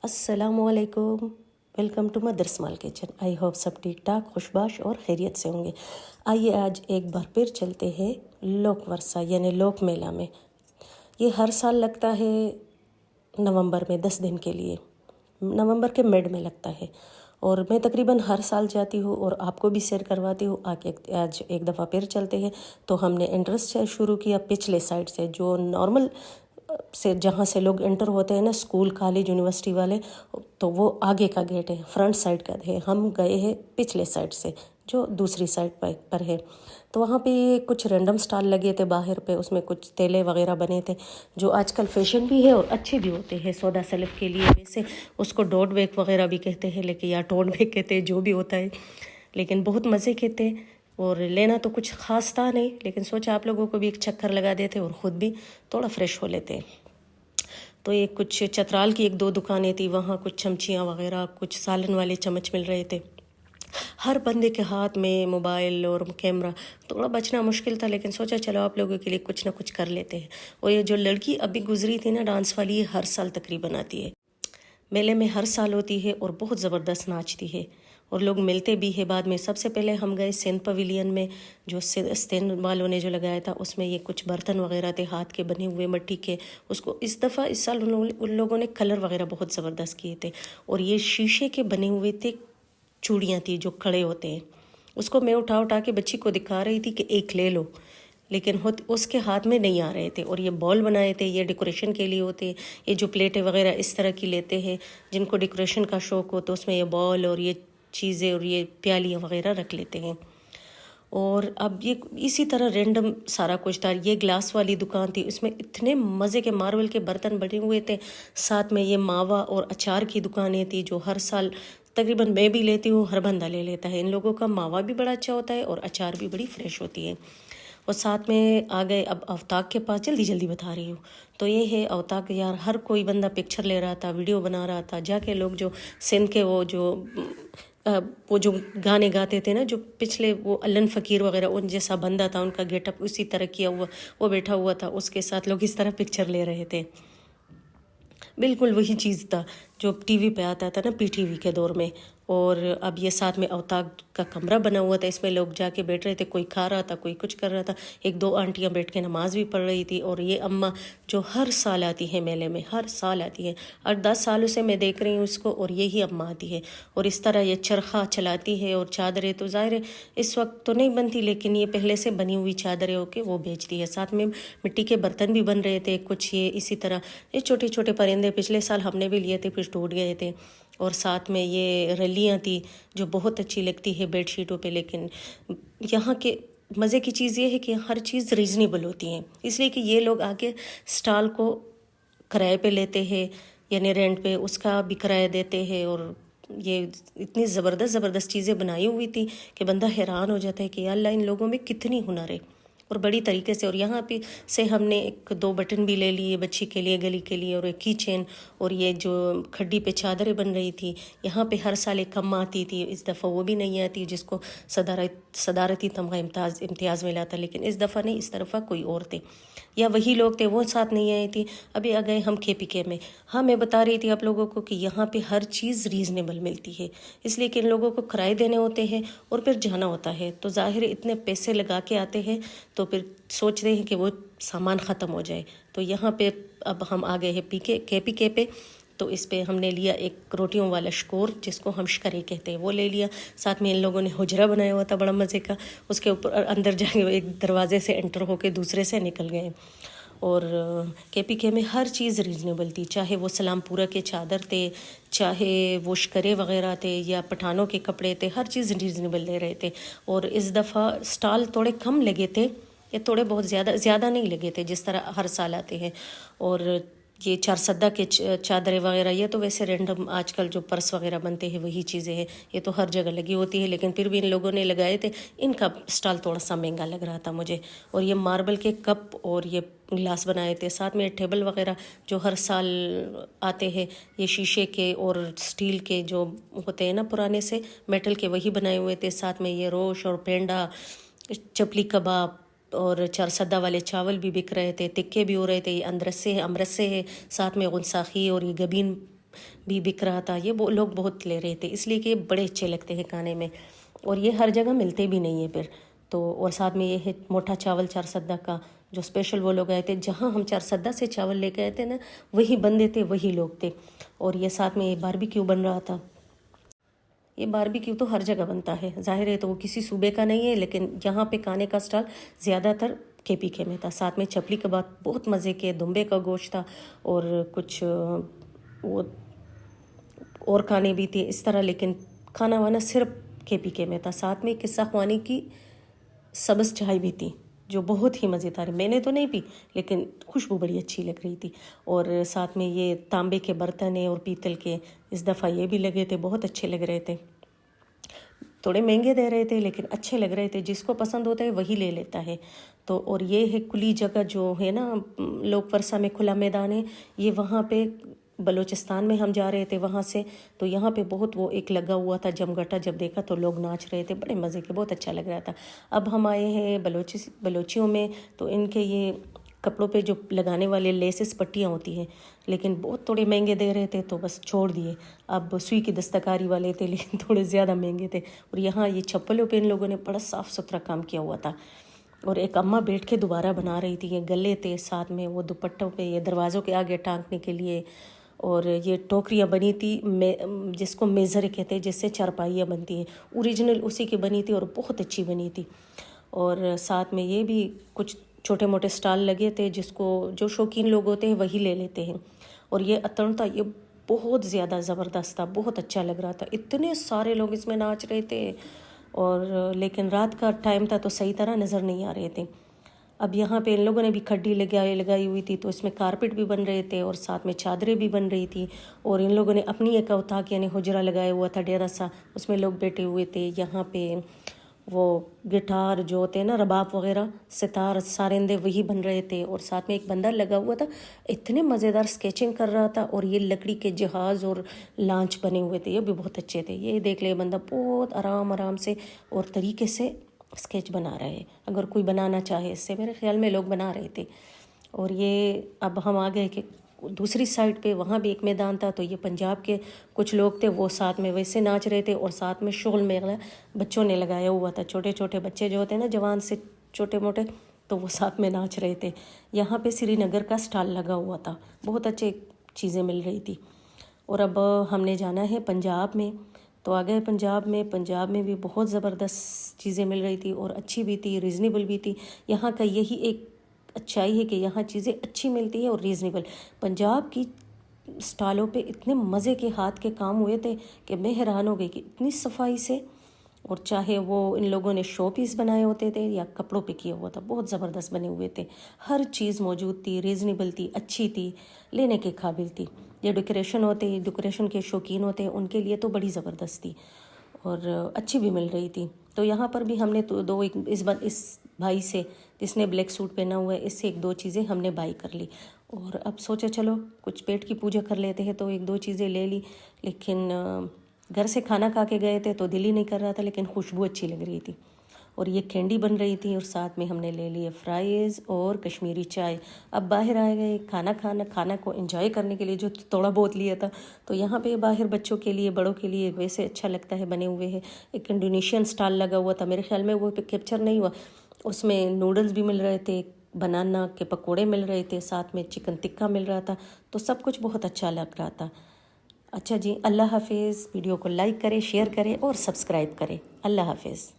अस्सलाम वालेकुम। Welcome to mother small kitchen. I hope सब ठीक ठाक खुशबाश और खैरियत से होंगे। आइए आज एक बार फिर चलते हैं लोक वर्षा यानी लोक मेला में। ये हर साल लगता है नवंबर में 10 दिन के लिए, नवंबर के मिड में लगता है और मैं तकरीबन हर साल जाती हूँ और आपको भी शेयर करवाती हूँ। आके आज एक दफ़ा फिर चलते हैं। तो हमने एंट्रेंस शुरू किया पिछले साइड से, जो नॉर्मल से जहाँ से लोग एंटर होते हैं ना, स्कूल कॉलेज यूनिवर्सिटी वाले, तो वो आगे का गेट है, फ्रंट साइड का है। हम गए हैं पिछले साइड से जो दूसरी साइड पर है। तो वहाँ पे कुछ रैंडम स्टॉल लगे थे बाहर पे, उसमें कुछ तेले वगैरह बने थे जो आजकल फैशन भी है और अच्छे भी होते हैं सौदा सलफ के लिए। वैसे उसको डोड बैग वगैरह भी कहते हैं, लेकिन या टोन बैग कहते हैं, जो भी होता है, लेकिन बहुत मज़े के थे। और लेना तो कुछ ख़ास था नहीं, लेकिन सोचा आप लोगों को भी एक चक्कर लगा देते और ख़ुद भी थोड़ा फ्रेश हो लेते। तो ये कुछ चतराल की एक दो दुकानें थी, वहाँ कुछ चमचियाँ वगैरह, कुछ सालन वाले चम्मच मिल रहे थे। हर बंदे के हाथ में मोबाइल और कैमरा, थोड़ा बचना मुश्किल था, लेकिन सोचा चलो आप लोगों के लिए कुछ ना कुछ कर लेते हैं। और ये जो लड़की अभी गुजरी थी ना डांस वाली, ये हर साल तकरीबन आती है मेले में, हर साल होती है और बहुत ज़बरदस्त नाचती है और लोग मिलते भी है बाद में। सबसे पहले हम गए सिंध पवेलियन में, जो सिंध वालों ने जो लगाया था, उसमें ये कुछ बर्तन वगैरह थे हाथ के बने हुए मिट्टी के। उसको इस साल उन लोगों ने कलर वगैरह बहुत ज़बरदस्त किए थे। और ये शीशे के बने हुए थे, चूड़ियाँ थी जो खड़े होते हैं। उसको मैं उठा उठा के बच्ची को दिखा रही थी कि एक ले लो, लेकिन उसके हाथ में नहीं आ रहे थे। और ये बॉल बनाए थे, ये डेकोरेशन के लिए होते हैं। ये जो प्लेटें वगैरह इस तरह की लेते हैं, जिनको डेकोरेशन का शौक़ हो, तो उसमें ये बॉल और ये चीज़ें और ये प्यालियाँ वगैरह रख लेते हैं। और अब ये इसी तरह रैंडम सारा कुछ था। ये ग्लास वाली दुकान थी, उसमें इतने मज़े के मार्बल के बर्तन बने हुए थे। साथ में ये मावा और अचार की दुकानें थी, जो हर साल तकरीबन मैं भी लेती हूँ, हर बंदा ले लेता है। इन लोगों का मावा भी बड़ा अच्छा होता है और अचार भी बड़ी फ्रेश होती है। और साथ में आ गए अब अवताक के पास, जल्दी जल्दी बता रही हूँ। तो ये है अवताक। यार हर कोई बंदा पिक्चर ले रहा था, वीडियो बना रहा था। जाके लोग जो सिंध के वो जो गाने गाते थे ना, जो पिछले वो अल्लन फ़कीर वगैरह, उन जैसा बंदा था, उनका गेटअप उसी तरह किया हुआ, वो बैठा हुआ था, उसके साथ लोग इस तरह पिक्चर ले रहे थे। बिल्कुल वही चीज़ था जो टीवी पे आता था ना, पीटीवी के दौर में। और अब ये साथ में अवताक का कमरा बना हुआ था, इसमें लोग जाके बैठ रहे थे, कोई खा रहा था, कोई कुछ कर रहा था। एक दो आंटियां बैठ के नमाज भी पढ़ रही थी। और ये अम्मा जो हर साल आती है मेले में, हर साल आती है, और 10 सालों से मैं देख रही हूँ इसको, और यही अम्मा आती है और इस तरह ये चरखा चलाती है। और चादरें तो ज़ाहिर है इस वक्त तो नहीं बनती, लेकिन ये पहले से बनी हुई चादरें होके वो बेचती है। साथ में मिट्टी के बर्तन भी बन रहे थे कुछ। ये इसी तरह ये छोटे छोटे परिंदे पिछले साल हमने भी लिए थे, फिर टूट गए थे। और साथ में ये रलियाँ थी जो बहुत अच्छी लगती है बेडशीटों पे। लेकिन यहाँ के मज़े की चीज़ ये है कि हर चीज़ रीज़नेबल होती है, इसलिए कि ये लोग आके स्टॉल को किराए पे लेते हैं, यानी रेंट पे उसका भी किराया देते हैं। और ये इतनी ज़बरदस्त चीज़ें बनाई हुई थी कि बंदा हैरान हो जाता है कि अल्लाह, इन लोगों में कितनी हुनर है और बड़ी तरीके से। और यहाँ पे से हमने एक दो बटन भी ले लिए बच्ची के लिए, गली के लिए, और एक की चेन। और ये जो खड्डी पे चादरें बन रही थी, यहाँ पे हर साल एक कम आती थी, इस दफ़ा वो भी नहीं आती, जिसको सदारती तमगा इम्तियाज़ मिला था। लेकिन इस दफ़ा नहीं, इस तरफा कोई और थे, या वही लोग थे, वो साथ नहीं आई थी। अभी आ गए हम KPK में। हाँ, मैं बता रही थी आप लोगों को कि यहाँ पे हर चीज़ रीज़नेबल मिलती है, इसलिए कि इन लोगों को किराए देने होते हैं और फिर जाना होता है। तो ज़ाहिर इतने पैसे लगा के आते हैं, तो फिर सोचते हैं कि वो सामान ख़त्म हो जाए। तो यहाँ पे अब हम आ गए हैं KPK पे। तो इस पे हमने लिया एक रोटियों वाला शकोर, जिसको हम शकरे कहते हैं, वो ले लिया। साथ में इन लोगों ने हुजरा बनाया हुआ था बड़ा मज़े का, उसके ऊपर अंदर जाके एक दरवाजे से एंटर होके दूसरे से निकल गए। और KPK में हर चीज़ रीज़नेबल थी, चाहे वो सलामपुरा के चादर थे, चाहे वो शकरे वगैरह थे, या पठानों के कपड़े थे, हर चीज़ रीज़नेबल ले रहे थे। और इस दफ़ा स्टॉल थोड़े कम लगे थे, ये थोड़े बहुत ज़्यादा नहीं लगे थे जिस तरह हर साल आते हैं। और ये चार सद्दा के चादरें वगैरह, ये तो वैसे रैंडम आजकल जो पर्स वगैरह बनते हैं वही चीज़ें हैं, ये तो हर जगह लगी होती है, लेकिन फिर भी इन लोगों ने लगाए थे। इनका स्टॉल थोड़ा सा महंगा लग रहा था मुझे। और ये मार्बल के कप और ये ग्लास बनाए थे, साथ में टेबल वगैरह जो हर साल आते हैं, ये शीशे के और स्टील के जो होते हैं ना पुराने से, मेटल के, वही बनाए हुए थे। साथ में ये रोश और पेंडा, चपली कबाब और चारसद्दा वाले चावल भी बिक रहे थे, टिक्के भी हो रहे थे। ये अमरसे है, साथ में गुनसाखी और ये गबीन بھی بک رہا تھا. یہ لوگ بہت لے رہے تھے اس لیے کہ یہ بڑے اچھے لگتے ہیں کھانے میں, اور یہ ہر جگہ ملتے بھی نہیں ہیں پھر تو. اور ساتھ میں یہ ہے موٹا چاول 4 سدہ کا, جو اسپیشل وہ لوگ آئے تھے. جہاں ہم 4 سدہ سے چاول لے کے آئے تھے نا, وہی بندے تھے, وہی لوگ تھے. اور یہ ساتھ میں یہ باربیکیو بن رہا تھا. یہ باربیکیو تو ہر جگہ بنتا ہے, ظاہر ہے تو وہ کسی صوبے کا نہیں ہے, لیکن یہاں پہ کھانے کا اسٹال زیادہ تر KPK میں تھا. ساتھ میں چپلی کباب بہت مزے کے, دمبے کا گوشت تھا, اور کچھ وہ اور کھانے بھی تھے اس طرح, لیکن کھانا وانا صرف KPK میں تھا. ساتھ میں قصہ خوانی کی سبز چائے بھی تھی جو بہت ہی مزیدار. میں نے تو نہیں پی, لیکن خوشبو بڑی اچھی لگ رہی تھی. اور ساتھ میں یہ تانبے کے برتن ہیں اور پیتل کے, اس دفعہ یہ بھی لگے تھے, بہت اچھے لگ رہے تھے. تھوڑے مہنگے دے رہے تھے لیکن اچھے لگ رہے تھے. جس کو پسند ہوتا ہے وہی لے لیتا ہے. تو اور یہ ہے کھلی جگہ جو ہے نا, لوک ورثہ میں کھلا میدان ہے, یہ وہاں پہ بلوچستان میں ہم جا رہے تھے وہاں سے, تو یہاں پہ بہت وہ ایک لگا ہوا تھا جمگٹا. جب دیکھا تو لوگ ناچ رہے تھے, بڑے مزے کے, بہت اچھا لگ رہا تھا. اب ہم آئے ہیں بلوچیوں میں, تو ان کے یہ کپڑوں پہ جو لگانے والے لیسز پٹیاں ہوتی ہیں, لیکن بہت تھوڑے مہنگے دے رہے تھے تو بس چھوڑ دیے. اب سوئی کی دستکاری والے تھے لیکن تھوڑے زیادہ مہنگے تھے. اور یہاں یہ چپلوں پہ ان لوگوں نے بڑا صاف ستھرا کام کیا ہوا تھا. اور ایک اماں بیٹھ کے دوبارہ بنا رہی تھی. یہ گلے تھے, ساتھ میں وہ دوپٹوں پہ یہ دروازوں کے آگے ٹانگنے کے لیے, اور یہ ٹوکریاں بنی تھی جس کو میزر کہتے ہیں, جس سے چارپائیاں بنتی ہیں, اوریجنل اسی کی بنی تھی اور بہت اچھی بنی تھی. اور ساتھ میں یہ بھی کچھ چھوٹے موٹے سٹال لگے تھے, جس کو جو شوقین لوگ ہوتے ہیں وہی لے لیتے ہیں. اور یہ اتن تھا, یہ بہت زیادہ زبردست تھا, بہت اچھا لگ رہا تھا. اتنے سارے لوگ اس میں ناچ رہے تھے, اور لیکن رات کا ٹائم تھا تو صحیح طرح نظر نہیں آ رہے تھے. اب یہاں پہ ان لوگوں نے بھی کھڈی لگائی ہوئی تھی, تو اس میں کارپٹ بھی بن رہے تھے, اور ساتھ میں چادریں بھی بن رہی تھی. اور ان لوگوں نے اپنی ایک اوتاق یعنی حجرہ لگایا ہوا تھا, ڈیرا سا, اس میں لوگ بیٹھے ہوئے تھے. یہاں پہ وہ گٹار جو ہوتے ہیں نا, رباب وغیرہ, ستار, سارندے, وہی بن رہے تھے. اور ساتھ میں ایک بندہ لگا ہوا تھا, اتنے مزیدار اسکیچنگ کر رہا تھا. اور یہ لکڑی کے جہاز اور لانچ بنے ہوئے تھے, یہ بھی بہت اچھے تھے. یہ دیکھ لے بندہ بہت آرام سے اور طریقے سے اسکیچ بنا رہے ہیں. اگر کوئی بنانا چاہے اس سے, میرے خیال میں لوگ بنا رہے تھے. اور یہ اب ہم آ گئے کہ دوسری سائڈ پہ, وہاں بھی ایک میدان تھا, تو یہ پنجاب کے کچھ لوگ تھے, وہ ساتھ میں ویسے ناچ رہے تھے. اور ساتھ میں شغل میلہ بچوں نے لگایا ہوا تھا, چھوٹے چھوٹے بچے جو ہوتے ہیں نا, جوان سے چھوٹے موٹے, تو وہ ساتھ میں ناچ رہے تھے. یہاں پہ سری نگر کا سٹال لگا ہوا تھا, بہت اچھے چیزیں مل رہی تھی. اور اب ہم نے جانا ہے پنجاب میں, تو آ گئے پنجاب میں بھی بہت زبردست چیزیں مل رہی تھی, اور اچھی بھی تھی, ریزنیبل بھی تھی. یہاں کا یہی ایک اچھائی ہے کہ یہاں چیزیں اچھی ملتی ہیں اور ریزنیبل. پنجاب کی سٹالوں پہ اتنے مزے کے ہاتھ کے کام ہوئے تھے کہ میں حیران ہو گئی کہ اتنی صفائی سے, اور چاہے وہ ان لوگوں نے شو پیس بنائے ہوتے تھے یا کپڑوں پہ کیا ہوا تھا, بہت زبردست بنے ہوئے تھے. ہر چیز موجود تھی, ریزنیبل تھی, اچھی تھی, لینے کے قابل تھی. یہ ڈیکوریشن کے شوقین ہوتے ہیں, ان کے لیے تو بڑی زبردست تھی, اور اچھی بھی مل رہی تھی. تو یہاں پر بھی ہم نے تو اس بھائی سے, جس نے بلیک سوٹ پہنا ہوا ہے, اس سے 1-2 چیزیں ہم نے بائی کر لی. اور اب سوچا چلو کچھ پیٹ کی پوجا کر لیتے ہیں, تو 1-2 چیزیں لے لی. لیکن گھر سے کھانا کھا کے گئے تھے تو دل ہی نہیں کر رہا تھا, لیکن خوشبو اچھی لگ رہی تھی. اور یہ کینڈی بن رہی تھی, اور ساتھ میں ہم نے لے لیے فرائز اور کشمیری چائے. اب باہر آئے گئے کھانا کو انجوائے کرنے کے لیے, جو تھوڑا بہت لیا تھا. تو یہاں پہ باہر بچوں کے لیے, بڑوں کے لیے ویسے اچھا لگتا ہے, بنے ہوئے ہیں. ایک انڈونیشین سٹال لگا ہوا تھا, میرے خیال میں وہ کیپچر نہیں ہوا. اس میں نوڈلز بھی مل رہے تھے, بنانا کے پکوڑے مل رہے تھے, ساتھ میں چکن ٹکا مل رہا تھا. تو سب کچھ بہت اچھا لگ رہا تھا. اچھا جی, اللہ حافظ. ویڈیو کو لائک کریں, شیئر کریں اور سبسکرائب کریں. اللہ حافظ.